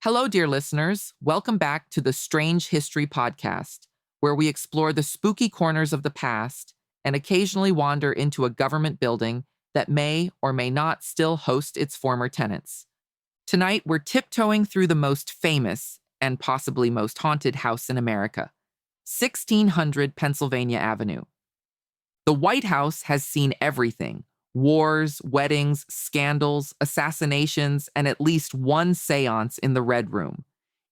Hello, dear listeners. Welcome back to the Strange History Podcast, where we explore the spooky corners of the past and occasionally wander into a government building that may or may not still host its former tenants. Tonight, we're tiptoeing through the most famous and possibly most haunted house in America, 1600 Pennsylvania Avenue. The White House has seen everything: wars, weddings, scandals, assassinations, and at least one seance in the Red Room.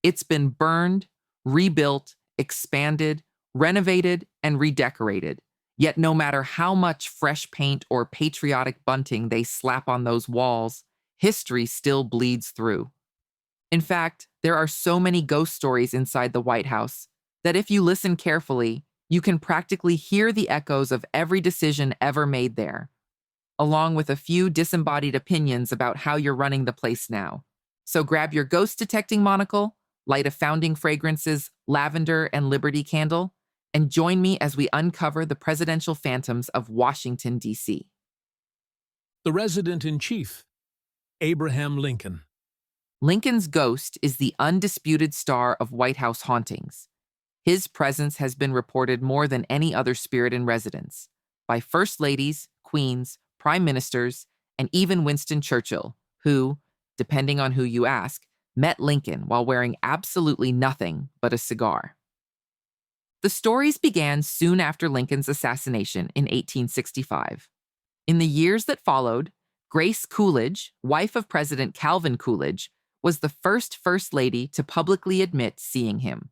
It's been burned, rebuilt, expanded, renovated, and redecorated. Yet no matter how much fresh paint or patriotic bunting they slap on those walls, history still bleeds through. In fact, there are so many ghost stories inside the White House that if you listen carefully, you can practically hear the echoes of every decision ever made there, along with a few disembodied opinions about how you're running the place now. So grab your ghost-detecting monocle, light a Founding Fragrances lavender and liberty candle, and join me as we uncover the presidential phantoms of Washington, D.C. The Resident-in-Chief, Abraham Lincoln. Lincoln's ghost is the undisputed star of White House hauntings. His presence has been reported more than any other spirit in residence, by first ladies, queens, prime ministers, and even Winston Churchill, who, depending on who you ask, met Lincoln while wearing absolutely nothing but a cigar. The stories began soon after Lincoln's assassination in 1865. In the years that followed, Grace Coolidge, wife of President Calvin Coolidge, was the first lady to publicly admit seeing him.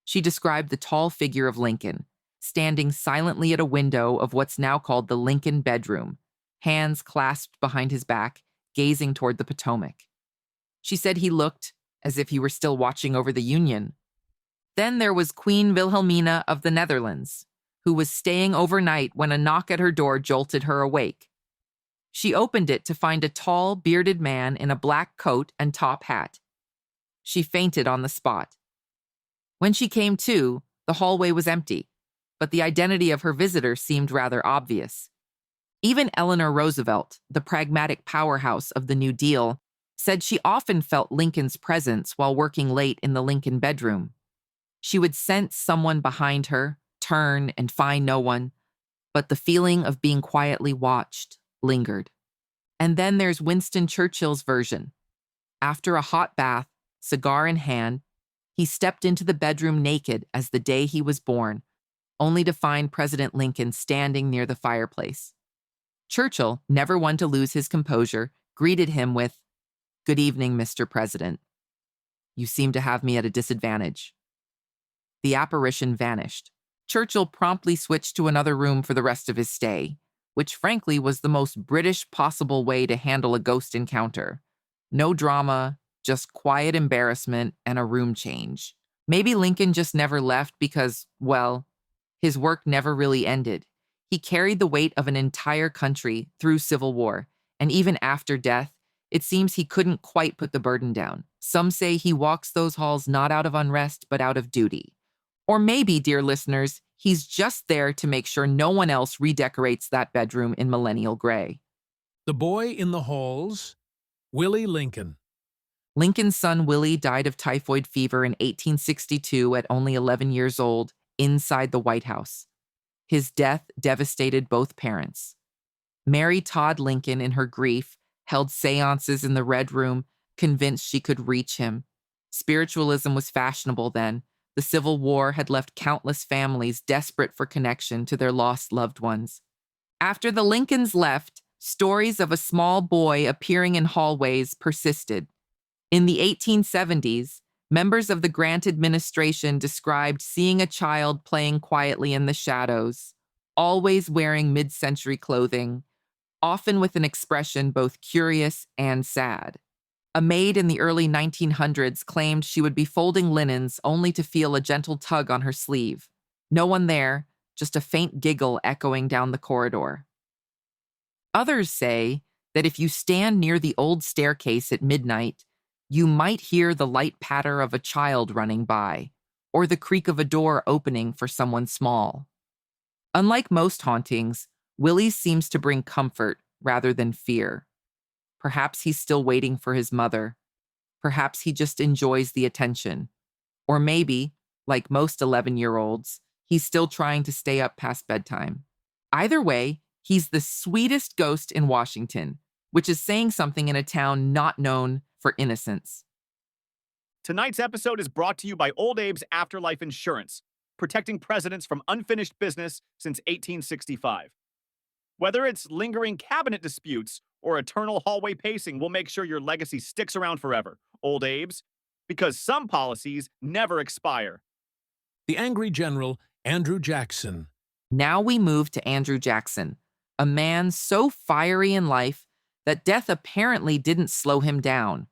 She described the tall figure of Lincoln, standing silently at a window of what's now called the Lincoln bedroom, hands clasped behind his back, gazing toward the Potomac. She said he looked as if he were still watching over the Union. Then there was Queen Wilhelmina of the Netherlands, who was staying overnight when a knock at her door jolted her awake. She opened it to find a tall, bearded man in a black coat and top hat. She fainted on the spot. When she came to, the hallway was empty, but the identity of her visitor seemed rather obvious. Even Eleanor Roosevelt, the pragmatic powerhouse of the New Deal, said she often felt Lincoln's presence while working late in the Lincoln bedroom. She would sense someone behind her, turn, and find no one, but the feeling of being quietly watched lingered. And then there's Winston Churchill's version. After a hot bath, cigar in hand, he stepped into the bedroom naked as the day he was born, only to find President Lincoln standing near the fireplace. Churchill, never one to lose his composure, greeted him with, "Good evening, Mr. President. You seem to have me at a disadvantage." The apparition vanished. Churchill promptly switched to another room for the rest of his stay, which frankly was the most British possible way to handle a ghost encounter. No drama, just quiet embarrassment and a room change. Maybe Lincoln just never left because, well, his work never really ended. He carried the weight of an entire country through Civil War, and even after death, it seems he couldn't quite put the burden down. Some say he walks those halls not out of unrest, but out of duty. Or maybe, dear listeners, he's just there to make sure no one else redecorates that bedroom in millennial gray. The Boy in the Halls, Willie Lincoln. Lincoln's son Willie died of typhoid fever in 1862 at only 11 years old, inside the White House. His death devastated both parents. Mary Todd Lincoln, in her grief, held seances in the Red Room, convinced she could reach him. Spiritualism was fashionable then. The Civil War had left countless families desperate for connection to their lost loved ones. After the Lincolns left, stories of a small boy appearing in hallways persisted. In the 1870s, members of the Grant administration described seeing a child playing quietly in the shadows, always wearing mid-century clothing, often with an expression both curious and sad. A maid in the early 1900s claimed she would be folding linens only to feel a gentle tug on her sleeve. No one there, just a faint giggle echoing down the corridor. Others say that if you stand near the old staircase at midnight, you might hear the light patter of a child running by, or the creak of a door opening for someone small. Unlike most hauntings, Willie's seems to bring comfort rather than fear. Perhaps he's still waiting for his mother. Perhaps he just enjoys the attention. Or maybe, like most 11-year-olds, he's still trying to stay up past bedtime. Either way, he's the sweetest ghost in Washington, which is saying something in a town not known for innocence. Tonight's episode is brought to you by Old Abe's Afterlife Insurance, protecting presidents from unfinished business since 1865. Whether it's lingering cabinet disputes or eternal hallway pacing, we'll make sure your legacy sticks around forever. Old Abe's, because some policies never expire. The angry general, Andrew Jackson. Now we move to Andrew Jackson, a man so fiery in life that death apparently didn't slow him down.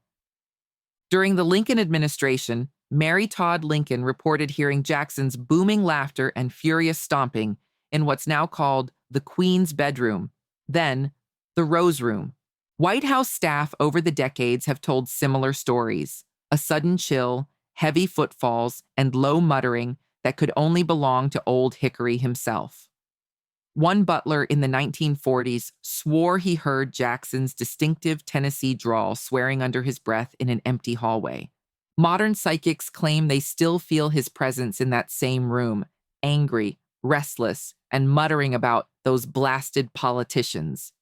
During the Lincoln administration, Mary Todd Lincoln reported hearing Jackson's booming laughter and furious stomping in what's now called the Queen's bedroom, then the Rose Room. White House staff over the decades have told similar stories: a sudden chill, heavy footfalls, and low muttering that could only belong to Old Hickory himself. One butler in the 1940s swore he heard Jackson's distinctive Tennessee drawl swearing under his breath in an empty hallway. Modern psychics claim they still feel his presence in that same room, angry, restless, and muttering about those blasted politicians,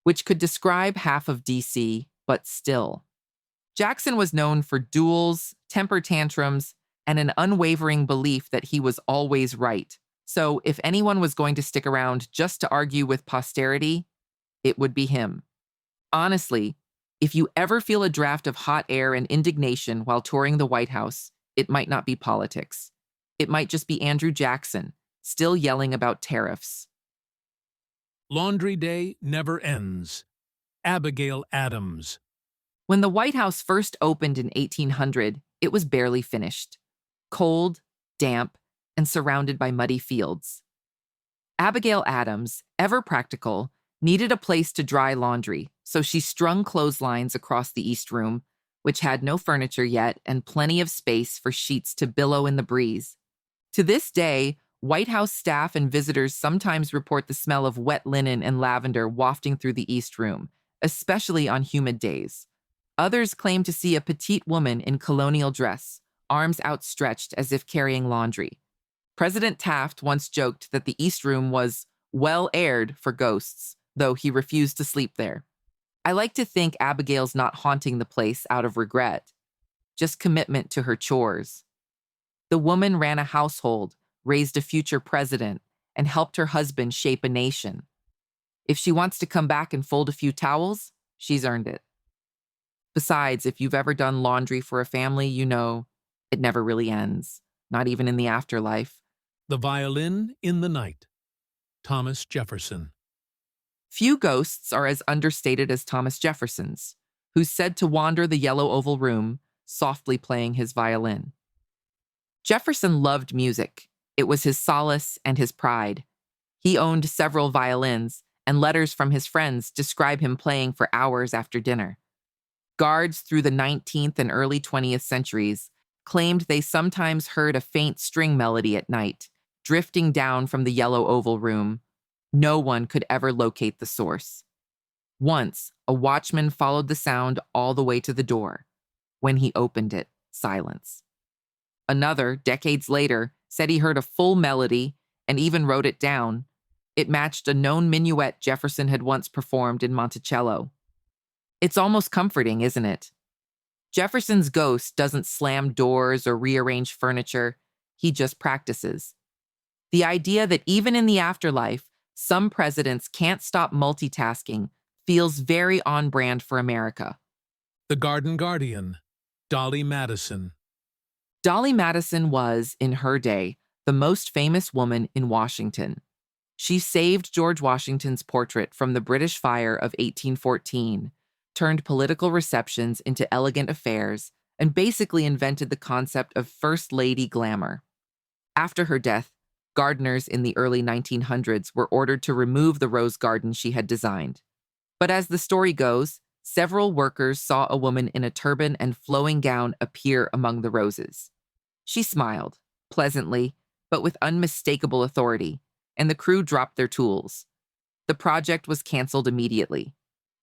which could describe half of D.C., but still. Jackson was known for duels, temper tantrums, and an unwavering belief that he was always right. So if anyone was going to stick around just to argue with posterity, it would be him. Honestly, if you ever feel a draft of hot air and indignation while touring the White House, it might not be politics. It might just be Andrew Jackson, still yelling about tariffs. Laundry Day Never Ends. Abigail Adams. When the White House first opened in 1800, it was barely finished. Cold, damp, and surrounded by muddy fields. Abigail Adams, ever practical, needed a place to dry laundry, so she strung clotheslines across the East Room, which had no furniture yet and plenty of space for sheets to billow in the breeze. To this day, White House staff and visitors sometimes report the smell of wet linen and lavender wafting through the East Room, especially on humid days. Others claim to see a petite woman in colonial dress, arms outstretched as if carrying laundry. President Taft once joked that the East Room was well aired for ghosts, though he refused to sleep there. I like to think Abigail's not haunting the place out of regret, just commitment to her chores. The woman ran a household, raised a future president, and helped her husband shape a nation. If she wants to come back and fold a few towels, she's earned it. Besides, if you've ever done laundry for a family, you know it never really ends, not even in the afterlife. The Violin in the Night. Thomas Jefferson. Few ghosts are as understated as Thomas Jefferson's, who's said to wander the yellow oval room, softly playing his violin. Jefferson loved music. It was his solace and his pride. He owned several violins, and letters from his friends describe him playing for hours after dinner. Guards through the 19th and early 20th centuries claimed they sometimes heard a faint string melody at night, drifting down from the yellow oval room. No one could ever locate the source. Once, a watchman followed the sound all the way to the door. When he opened it, silence. Another, decades later, said he heard a full melody and even wrote it down. It matched a known minuet Jefferson had once performed in Monticello. It's almost comforting, isn't it? Jefferson's ghost doesn't slam doors or rearrange furniture. He just practices. The idea that even in the afterlife, some presidents can't stop multitasking feels very on brand for America. The Garden Guardian. Dolley Madison. Dolley Madison was, in her day, the most famous woman in Washington. She saved George Washington's portrait from the British fire of 1814, turned political receptions into elegant affairs, and basically invented the concept of First Lady glamour. After her death, gardeners in the early 1900s were ordered to remove the rose garden she had designed. But as the story goes, several workers saw a woman in a turban and flowing gown appear among the roses. She smiled, pleasantly, but with unmistakable authority, and the crew dropped their tools. The project was canceled immediately.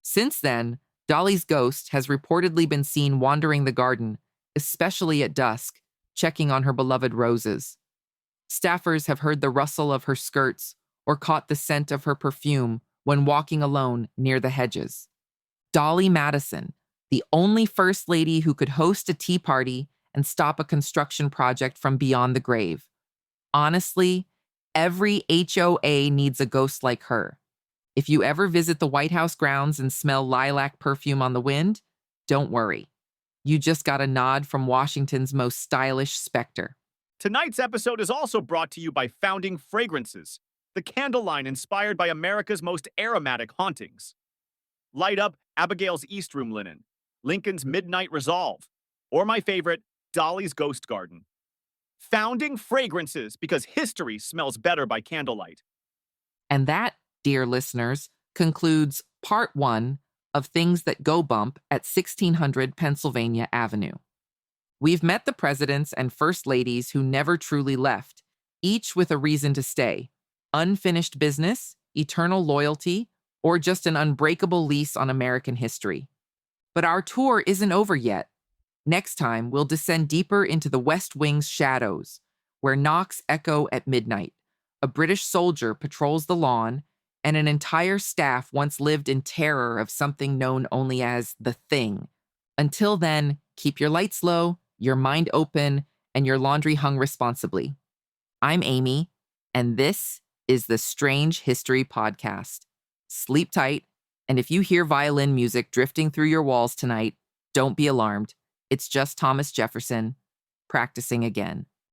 Since then, Dolly's ghost has reportedly been seen wandering the garden, especially at dusk, checking on her beloved roses. Staffers have heard the rustle of her skirts or caught the scent of her perfume when walking alone near the hedges. Dolley Madison, the only first lady who could host a tea party and stop a construction project from beyond the grave. Honestly, every HOA needs a ghost like her. If you ever visit the White House grounds and smell lilac perfume on the wind, don't worry. You just got a nod from Washington's most stylish specter. Tonight's episode is also brought to you by Founding Fragrances, the candle line inspired by America's most aromatic hauntings. Light up Abigail's East Room linen, Lincoln's Midnight Resolve, or my favorite, Dolly's Ghost Garden. Founding Fragrances, because history smells better by candlelight. And that, dear listeners, concludes part 1 of Things That Go Bump at 1600 Pennsylvania Avenue. We've met the presidents and first ladies who never truly left, each with a reason to stay: unfinished business, eternal loyalty, or just an unbreakable lease on American history. But our tour isn't over yet. Next time, we'll descend deeper into the West Wing's shadows, where knocks echo at midnight. A British soldier patrols the lawn, and an entire staff once lived in terror of something known only as the Thing. Until then, keep your lights low, your mind open, and your laundry hung responsibly. I'm Amy, and this is the Strange History Podcast. Sleep tight, and if you hear violin music drifting through your walls tonight, don't be alarmed. It's just Thomas Jefferson practicing again.